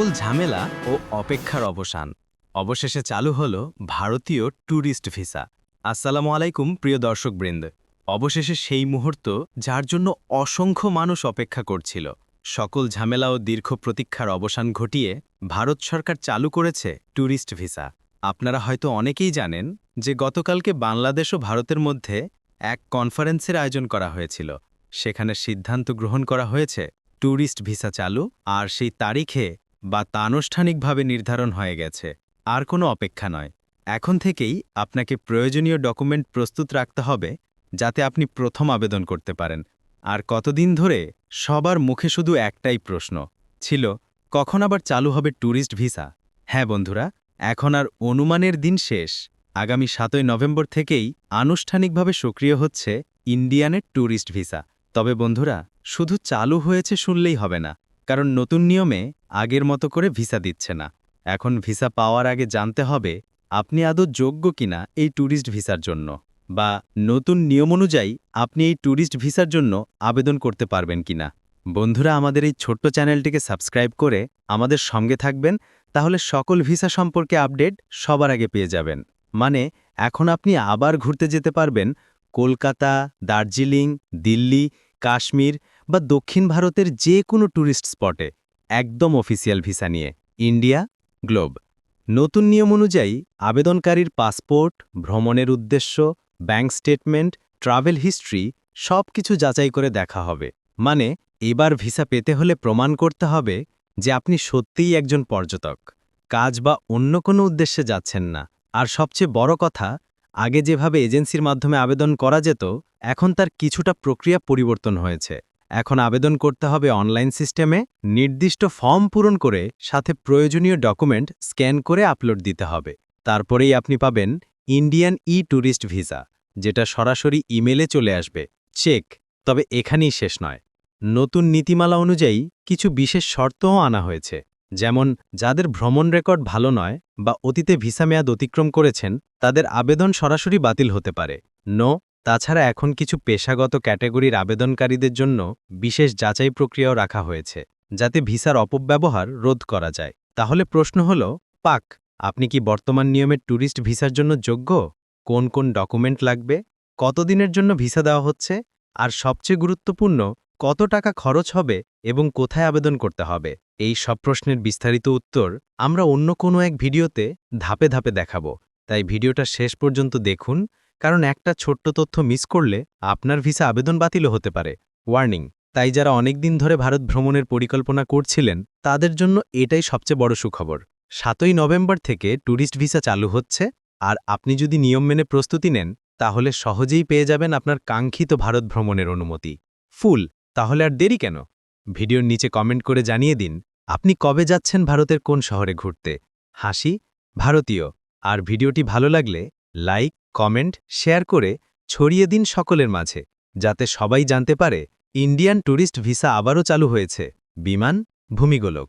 সকল ঝামেলা ও অপেক্ষার অবসান অবশেষে চালু হলো ভারতীয় ট্যুরিস্ট ভিসা। আসসালামু আলাইকুম প্রিয় দর্শকবৃন্দ। অবশেষে সেই মুহূর্ত যার জন্য অসংখ্য মানুষ অপেক্ষা করছিল। সকল ঝামেলা ও দীর্ঘ প্রতীক্ষার অবসান ঘটিয়ে ভারত সরকার চালু করেছে ট্যুরিস্ট ভিসা। আপনারা হয়তো অনেকেই জানেন যে গতকালকে বাংলাদেশ ও ভারতের মধ্যে এক কনফারেন্সের আয়োজন করা হয়েছিল। সেখানে সিদ্ধান্ত গ্রহণ করা হয়েছে ট্যুরিস্ট ভিসা চালু, আর সেই তারিখে বা তা আনুষ্ঠানিকভাবে নির্ধারণ হয়ে গেছে। আর কোনো অপেক্ষা নয়, এখন থেকেই আপনাকে প্রয়োজনীয় ডকুমেন্ট প্রস্তুত রাখতে হবে যাতে আপনি প্রথম আবেদন করতে পারেন। আর কতদিন ধরে সবার মুখে শুধু একটাই প্রশ্ন ছিল, কখন আবার চালু হবে ট্যুরিস্ট ভিসা? হ্যাঁ বন্ধুরা, এখন আর অনুমানের দিন শেষ। আগামী ৭ই নভেম্বর থেকেই আনুষ্ঠানিকভাবে সক্রিয় হচ্ছে ইন্ডিয়ানের ট্যুরিস্ট ভিসা। তবে বন্ধুরা, শুধু চালু হয়েছে শুনলেই হবে না, কারণ নতুন নিয়মে আগের মতো করে ভিসা দিচ্ছে না। এখন ভিসা পাওয়ার আগে জানতে হবে আপনি আদৌ যোগ্য কিনা এই ট্যুরিস্ট ভিসার জন্য, বা নতুন নিয়ম অনুযায়ী আপনি এই ট্যুরিস্ট ভিসার জন্য আবেদন করতে পারবেন কিনা। বন্ধুরা, আমাদের এই ছোট্ট চ্যানেলটিকে সাবস্ক্রাইব করে আমাদের সঙ্গে থাকবেন, তাহলে সকল ভিসা সম্পর্কে আপডেট সবার আগে পেয়ে যাবেন। মানে এখন আপনি আবার ঘুরতে যেতে পারবেন কলকাতা, দার্জিলিং, দিল্লি, কাশ্মীর বা দক্ষিণ ভারতের যে কোনো ট্যুরিস্ট স্পটে, একদম অফিসিয়াল ভিসা নিয়ে। India globe. নতুন নিয়ম অনুযায়ী আবেদনকারীর পাসপোর্ট, ভ্রমণের উদ্দেশ্য, ব্যাংক স্টেটমেন্ট, ট্রাভেল হিস্ট্রি সব কিছু যাচাই করে দেখা হবে। মানে এবার ভিসা পেতে হলে প্রমাণ করতে হবে যে আপনি সত্যিই একজন পর্যটক, কাজ বা অন্য কোনো উদ্দেশ্যে যাচ্ছেন না। আর সবচেয়ে বড় কথা, আগে যেভাবে এজেন্সির মাধ্যমে আবেদন করা যেত, এখন তার কিছুটা প্রক্রিয়া পরিবর্তন হয়েছে। এখন আবেদন করতে হবে অনলাইন সিস্টেমে, নির্দিষ্ট ফর্ম পূরণ করে সাথে প্রয়োজনীয় ডকুমেন্ট স্ক্যান করে আপলোড দিতে হবে। তারপরেই আপনি পাবেন ইন্ডিয়ান ট্যুরিস্ট ভিসা, যেটা সরাসরি ইমেলে চলে আসবে। চেক। তবে এখানেই শেষ নয়। নতুন নীতিমালা অনুযায়ী কিছু বিশেষ শর্তও আনা হয়েছে, যেমন যাদের ভ্রমণ রেকর্ড ভালো নয় বা অতীতে ভিসা মেয়াদ অতিক্রম করেছেন, তাদের আবেদন সরাসরি বাতিল হতে পারে। তাছাড়া এখন কিছু পেশাগত ক্যাটাগরির আবেদনকারীদের জন্য বিশেষ যাচাই প্রক্রিয়াও রাখা হয়েছে, যাতে ভিসার অপব্যবহার রোধ করা যায়। তাহলে প্রশ্ন হল, আপনি কি বর্তমান নিয়মের ট্যুরিস্ট ভিসার জন্য যোগ্য? কোন কোন ডকুমেন্ট লাগবে? কতদিনের জন্য ভিসা দেওয়া হচ্ছে? আর সবচেয়ে গুরুত্বপূর্ণ, কত টাকা খরচ হবে এবং কোথায় আবেদন করতে হবে? এই সব প্রশ্নের বিস্তারিত উত্তর আমরা অন্য কোনো এক ভিডিওতে ধাপে ধাপে দেখাবো। তাই ভিডিওটা শেষ পর্যন্ত দেখুন, কারণ একটা ছোট্ট তথ্য মিস করলে আপনার ভিসা আবেদন বাতিলও হতে পারে। ওয়ার্নিং। তাই যারা অনেক দিন ধরে ভারত ভ্রমণের পরিকল্পনা করছিলেন, তাদের জন্য এটাই সবচেয়ে বড় সুখবর। ৭ই নভেম্বর থেকে ট্যুরিস্ট ভিসা চালু হচ্ছে, আর আপনি যদি নিয়ম মেনে প্রস্তুতি নেন, তাহলে সহজেই পেয়ে যাবেন আপনার কাঙ্ক্ষিত ভারত ভ্রমণের অনুমতি। তাহলে আর দেরি কেন? ভিডিওর নিচে কমেন্ট করে জানিয়ে দিন আপনি কবে যাচ্ছেন ভারতের কোন শহরে ঘুরতে। হাসি ভারতীয়। আর ভিডিওটি ভালো লাগলে লাইক, কমেন্ট, শেয়ার করে ছড়িয়ে দিন সকলের মাঝে, যাতে সবাই জানতে পারে ইন্ডিয়ান ট্যুরিস্ট ভিসা আবারও চালু হয়েছে। বিমান ভূমিগোলক।